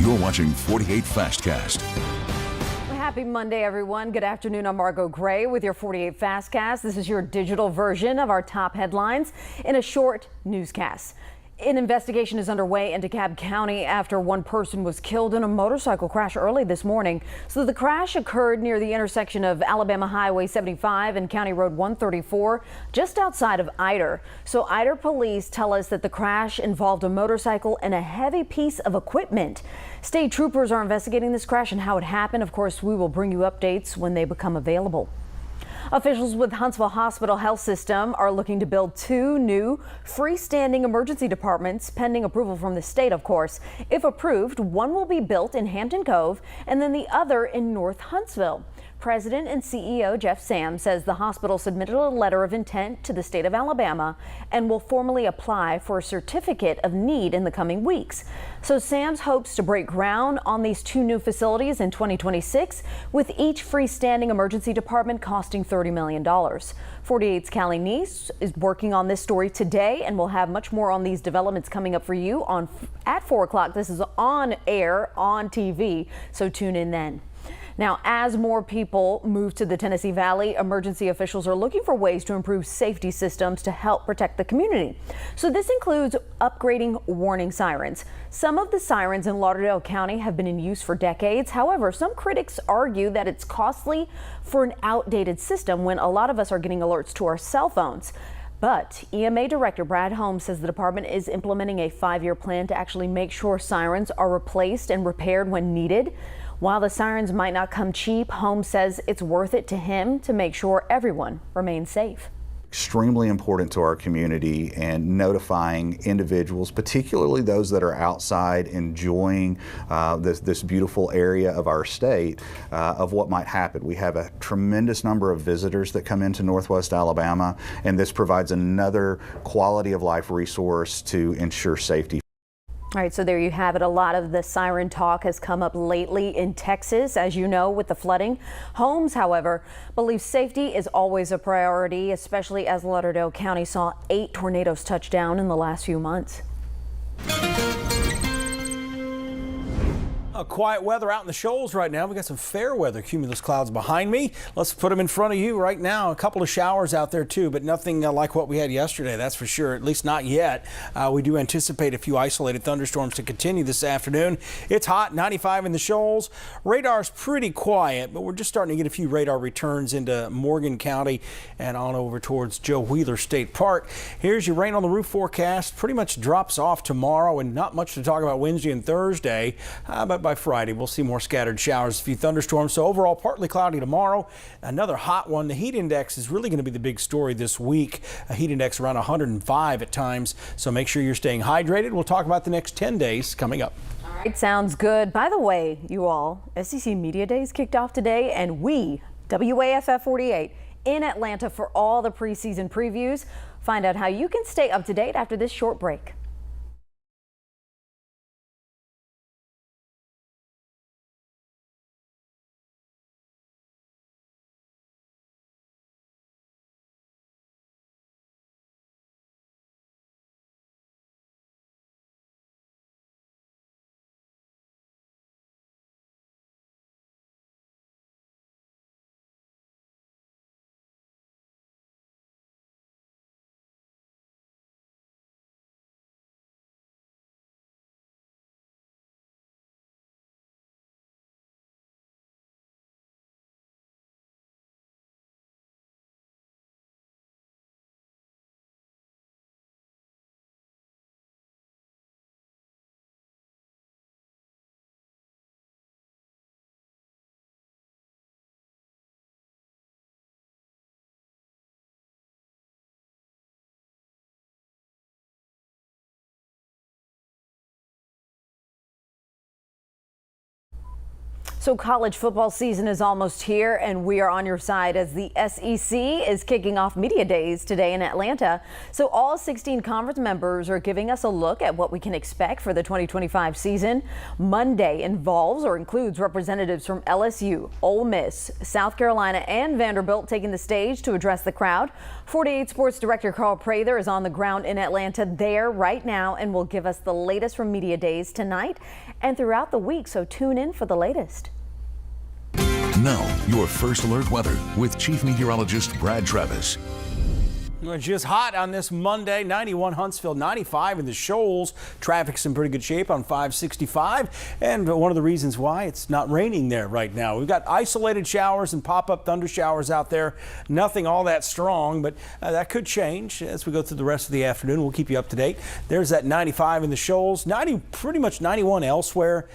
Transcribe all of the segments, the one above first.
You're watching 48 Fastcast. Happy Monday, everyone. Good afternoon. I'm Margot Gray with your 48 Fastcast. This is your digital version of our top headlines in a short newscast. An investigation is underway in DeKalb County after one person was killed in a motorcycle crash early this morning. So the crash occurred near the intersection of Alabama Highway 75 and County Road 134, just outside of Ider. So Ider police tell us that the crash involved a motorcycle and a heavy piece of equipment. State troopers are investigating this crash and how it happened. Of course, we will bring you updates when they become available. Officials with Huntsville Hospital Health System are looking to build 2 new freestanding emergency departments, pending approval from the state, of course. If approved, one will be built in Hampton Cove and then the other in North Huntsville. President and CEO Jeff Sam says the hospital submitted a letter of intent to the state of Alabama and will formally apply for a certificate of need in the coming weeks. So Sam's hopes to break ground on these 2 new facilities in 2026, with each freestanding emergency department costing $30 million. 48's Callie Neese is working on this story today, and we'll have much more on these developments coming up for you at 4 o'clock. This is on air on TV, so tune in then. Now, as more people move to the Tennessee Valley, emergency officials are looking for ways to improve safety systems to help protect the community. So this includes upgrading warning sirens. Some of the sirens in Lauderdale County have been in use for decades. However, some critics argue that it's costly for an outdated system when a lot of us are getting alerts to our cell phones. But EMA Director Brad Holmes says the department is implementing a 5-year plan to actually make sure sirens are replaced and repaired when needed. While the sirens might not come cheap, Holmes says it's worth it to him to make sure everyone remains safe. Extremely important to our community, and notifying individuals, particularly those that are outside enjoying this beautiful area of our state, of what might happen. We have a tremendous number of visitors that come into Northwest Alabama, and this provides another quality of life resource to ensure safety. All right, so there you have it. A lot of the siren talk has come up lately in Texas, as you know, with the flooding. Holmes, however, believes safety is always a priority, especially as Lauderdale County saw 8 tornadoes touch down in the last few months. Quiet weather out in the shoals right now. We got some fair weather cumulus clouds behind me. Let's put them in front of you right now. A couple of showers out there too, but nothing like what we had yesterday, that's for sure, at least not yet. We do anticipate a few isolated thunderstorms to continue this afternoon. It's hot, 95 in the shoals. Radar's pretty quiet, but we're just starting to get a few radar returns into Morgan County and on over towards Joe Wheeler State Park. Here's your rain on the roof forecast. Pretty much drops off tomorrow, and not much to talk about Wednesday and Thursday, but by Friday we'll see more scattered showers, a few thunderstorms. So overall partly cloudy tomorrow. Another hot one. The heat index is really going to be the big story this week. A heat index around 105 at times, so make sure you're staying hydrated. We'll talk about the next 10 days coming up. All right, sounds good. By the way, you all, SEC Media Days kicked off today, and we, WAFF 48, in Atlanta for all the preseason previews. Find out how you can stay up to date after this short break. So college football season is almost here, and we are on your side as the SEC is kicking off media days today in Atlanta. So all 16 conference members are giving us a look at what we can expect for the 2025 season. Monday involves or includes representatives from LSU, Ole Miss, South Carolina, and Vanderbilt taking the stage to address the crowd. 48 Sports Director Carl Prather is on the ground in Atlanta there right now and will give us the latest from media days tonight and throughout the week. So tune in for the latest. Now, your first alert weather with Chief Meteorologist Brad Travis. We're just hot on this Monday. 91 Huntsville, 95 in the Shoals. Traffic's in pretty good shape on 565. And one of the reasons why it's not raining there right now. We've got isolated showers and pop-up thunder showers out there. Nothing all that strong, but that could change as we go through the rest of the afternoon. We'll keep you up to date. There's that 95 in the Shoals, 90, pretty much 91 elsewhere.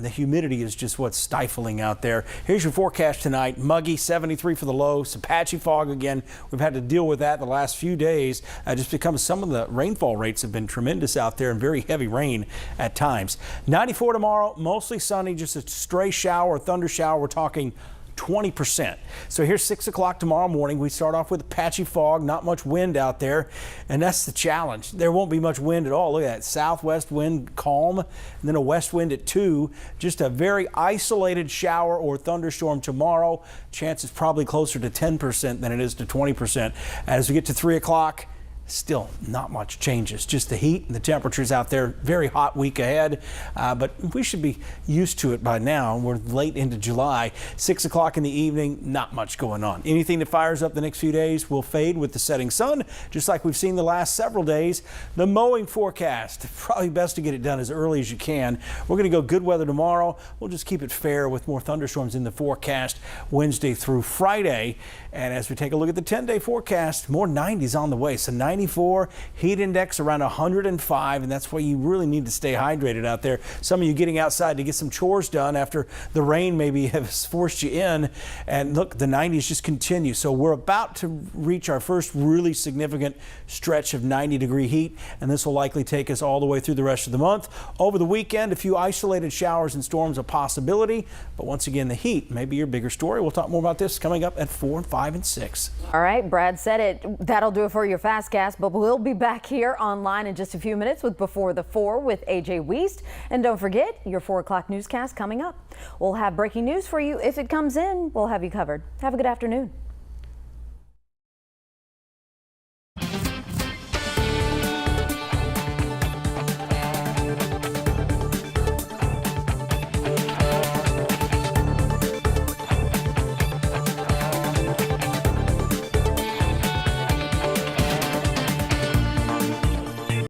The humidity is just what's stifling out there. Here's your forecast tonight. Muggy, 73 for the low. Some patchy fog again. We've had to deal with that the last few days just because some of the rainfall rates have been tremendous out there and very heavy rain at times. 94 tomorrow, mostly sunny, just a stray shower, a thunder shower. We're talking 20%. So here's 6 o'clock tomorrow morning. We start off with a patchy fog, not much wind out there, and that's the challenge. There won't be much wind at all. Look at that southwest wind, calm, and then a west wind at 2. Just a very isolated shower or thunderstorm tomorrow. Chance is probably closer to 10% than it is to 20%. As we get to 3 o'clock, still not much changes, just the heat and the temperatures out there. Very hot week ahead, but we should be used to it by now. We're late into July. 6 o'clock in the evening, not much going on. Anything that fires up the next few days will fade with the setting sun, just like we've seen the last several days. The mowing forecast, probably best to get it done as early as you can. We're going to go good weather tomorrow. We'll just keep it fair with more thunderstorms in the forecast Wednesday through Friday. And as we take a look at the 10-day forecast, more 90s on the way. So 94, heat index around 105, and that's why you really need to stay hydrated out there. Some of you getting outside to get some chores done after the rain maybe has forced you in. And look, the 90s just continue. So we're about to reach our first really significant stretch of 90-degree heat, and this will likely take us all the way through the rest of the month. Over the weekend, a few isolated showers and storms a possibility, but once again, the heat may be your bigger story. We'll talk more about this coming up at 4, 5, and 6. All right, Brad said it. That'll do it for your Fastcast, but we'll be back here online in just a few minutes with Before the 4 with AJ Wiest. And don't forget, your 4 o'clock newscast coming up. We'll have breaking news for you. If it comes in, we'll have you covered. Have a good afternoon.